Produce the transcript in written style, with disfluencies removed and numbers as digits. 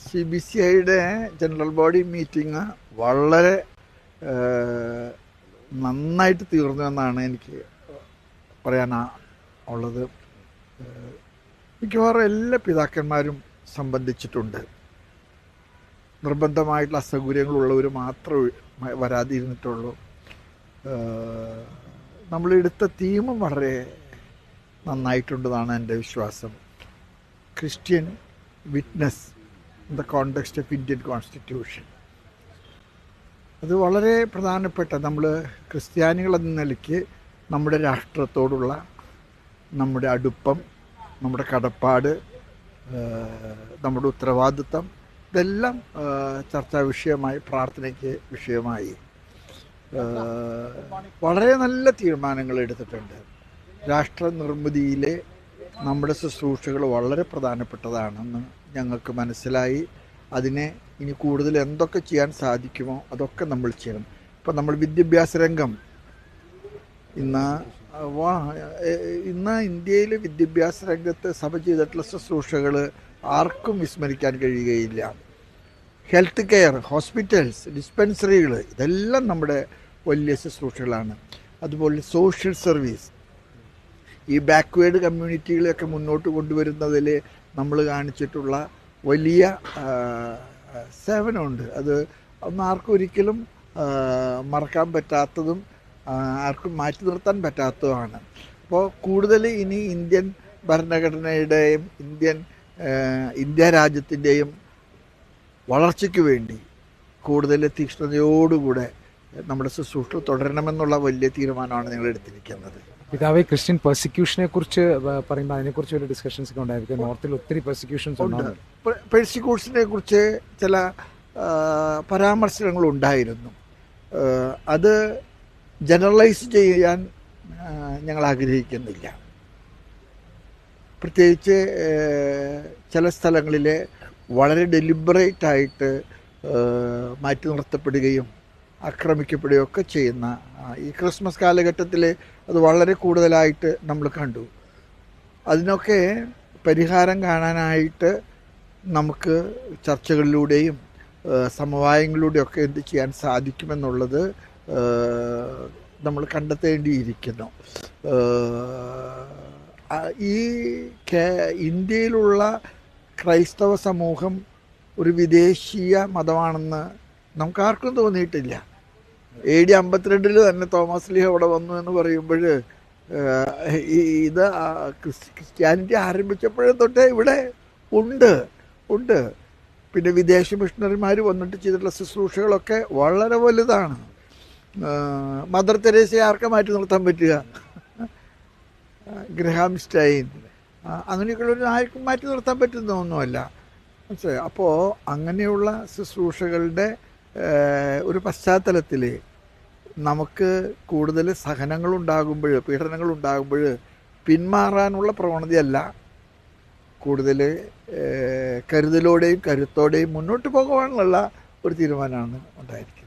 CBCIയുടെ general body meeting വളരെ നന്നായിട്ട് തീർന്നു എന്നാണ് എനിക്ക് പറയാനുള്ളത്. മിക്കവാറും എല്ലാ പിതാക്കന്മാരും സംബന്ധിച്ചിട്ടുണ്ട്. നിർബന്ധമായിട്ടുള്ള അസൗകര്യങ്ങളുള്ളവർ മാത്രമേ വരാതിരുന്നിട്ടുള്ളൂ. നമ്മളെടുത്ത തീമും വളരെ നന്നായിട്ടുണ്ടെന്നാണ് എൻ്റെ വിശ്വാസം. Christian witness in the context of Indian constitution. അത് വളരെ പ്രധാനപ്പെട്ട, നമ്മൾ ക്രിസ്ത്യാനികളെന്ന നിലയ്ക്ക് നമ്മുടെ രാഷ്ട്രത്തോടുള്ള നമ്മുടെ അടുപ്പം, നമ്മുടെ കടപ്പാട്, നമ്മുടെ ഉത്തരവാദിത്വം, ഇതെല്ലാം ചർച്ചാ വിഷയമായി, പ്രാർത്ഥനയ്ക്ക് വിഷയമായി. വളരെ നല്ല തീരുമാനങ്ങൾ എടുത്തിട്ടുണ്ട്. രാഷ്ട്ര നിർമ്മിതിയിലെ നമ്മുടെ ശുശ്രൂഷകൾ വളരെ പ്രധാനപ്പെട്ടതാണെന്ന് ഞങ്ങൾക്ക് മനസ്സിലായി. അതിനെ ഇനി കൂടുതൽ എന്തൊക്കെ ചെയ്യാൻ സാധിക്കുമോ അതൊക്കെ നമ്മൾ ചെയ്യണം. ഇപ്പം നമ്മൾ വിദ്യാഭ്യാസ രംഗം ഇന്ന് ഇന്ത്യയിൽ വിദ്യാഭ്യാസ രംഗത്ത് സഭ ചെയ്തിട്ടുള്ള ശുശ്രൂഷകൾ ആർക്കും വിസ്മരിക്കാൻ കഴിയുകയില്ല. ഹെൽത്ത് കെയർ, ഹോസ്പിറ്റൽസ്, ഡിസ്പെൻസറികൾ, ഇതെല്ലാം നമ്മുടെ വലിയ ശുശ്രൂഷകളാണ്. അതുപോലെ സോഷ്യൽ സർവീസ്, ഈ ബാക്ക്വേർഡ് കമ്മ്യൂണിറ്റികളെയൊക്കെ മുന്നോട്ട് കൊണ്ടുവരുന്നതിൽ നമ്മൾ കാണിച്ചിട്ടുള്ള വലിയ സേവനമുണ്ട്. അത് ഒന്നും ആർക്കും ഒരിക്കലും മറക്കാൻ പറ്റാത്തതും ആർക്കും മാറ്റി നിർത്താൻ പറ്റാത്തതുമാണ്. അപ്പോൾ കൂടുതൽ ഇനി ഇന്ത്യൻ ഭരണഘടനയുടെയും ഇന്ത്യ രാജ്യത്തിൻ്റെയും വളർച്ചയ്ക്ക് വേണ്ടി കൂടുതൽ തീക്ഷ്ണതയോടുകൂടെ നമ്മുടെ ശുശ്രൂഷ തുടരണമെന്നുള്ള വലിയ തീരുമാനമാണ് നിങ്ങൾ എടുത്തിരിക്കുന്നത്. പിതാവെ, ക്രിസ്ത്യൻ പെർസിക്യൂഷനെ കുറിച്ച് പറയുമ്പോൾ അതിനെക്കുറിച്ച് ഒരു ഡിസ്കഷൻസ് ഒക്കെ ഉണ്ടായിരിക്കും. നോർത്തിൽ ഒത്തിരി പെർസിക്യൂഷൻസ് ഉണ്ട്. പെർസിക്യൂഷനെ കുറിച്ച് ചില പരാമർശങ്ങളുണ്ടായിരുന്നു. അത് ജനറലൈസ് ചെയ്യാൻ ഞങ്ങൾ ആഗ്രഹിക്കുന്നില്ല. പ്രത്യേകിച്ച് ചില സ്ഥലങ്ങളിൽ വളരെ ഡെലിബറേറ്റായിട്ട് മാറ്റി നിർത്തപ്പെടുകയും ആക്രമിക്കപ്പെടുകയും ഒക്കെ ചെയ്യുന്ന ഈ ക്രിസ്മസ് കാലഘട്ടത്തിൽ അത് വളരെ കൂടുതലായിട്ട് നമ്മൾ കണ്ടു. അതിനൊക്കെ പരിഹാരം കാണാനായിട്ട് നമുക്ക് ചർച്ചകളിലൂടെയും സമവായങ്ങളിലൂടെയൊക്കെ എന്ത് ചെയ്യാൻ സാധിക്കുമെന്നുള്ളത് നമ്മൾ കണ്ടെത്തേണ്ടിയിരിക്കുന്നു. ഈ ഇന്ത്യയിലുള്ള ക്രൈസ്തവ സമൂഹം ഒരു വിദേശീയ മതമാണെന്ന് നമുക്കാർക്കും തോന്നിയിട്ടില്ല. AD 52 തന്നെ തോമസ് ലീഹ ഇവിടെ വന്നു എന്ന് പറയുമ്പോൾ ഇത് ക്രിസ്ത്യാനിറ്റി ആരംഭിച്ചപ്പോഴേ തൊട്ടേ ഇവിടെ ഉണ്ട്. പിന്നെ വിദേശ മിഷണറിമാർ വന്നിട്ട് ചെയ്തിട്ടുള്ള ശുശ്രൂഷകളൊക്കെ വളരെ വലുതാണ്. മദർ തെരേസയെ ആർക്കെ മാറ്റി നിർത്താൻ പറ്റുക? ഗ്രഹാം സ്റ്റൈൻ, അങ്ങനെയൊക്കെയുള്ളൊരു ആർക്കും മാറ്റി നിർത്താൻ പറ്റുന്നൊന്നുമല്ല. മനസ്സിലായി? അപ്പോൾ അങ്ങനെയുള്ള ശുശ്രൂഷകളുടെ ഒരു പശ്ചാത്തലത്തിൽ നമുക്ക് കൂടുതൽ സഹനങ്ങളുണ്ടാകുമ്പോൾ, പീഡനങ്ങളുണ്ടാകുമ്പോൾ പിന്മാറാനുള്ള പ്രവണതയല്ല, കൂടുതൽ കരുതലോടെയും കരുത്തോടെയും മുന്നോട്ട് പോകാനുള്ള ഒരു തീരുമാനമാണ് ഉണ്ടായിരിക്കുന്നത്.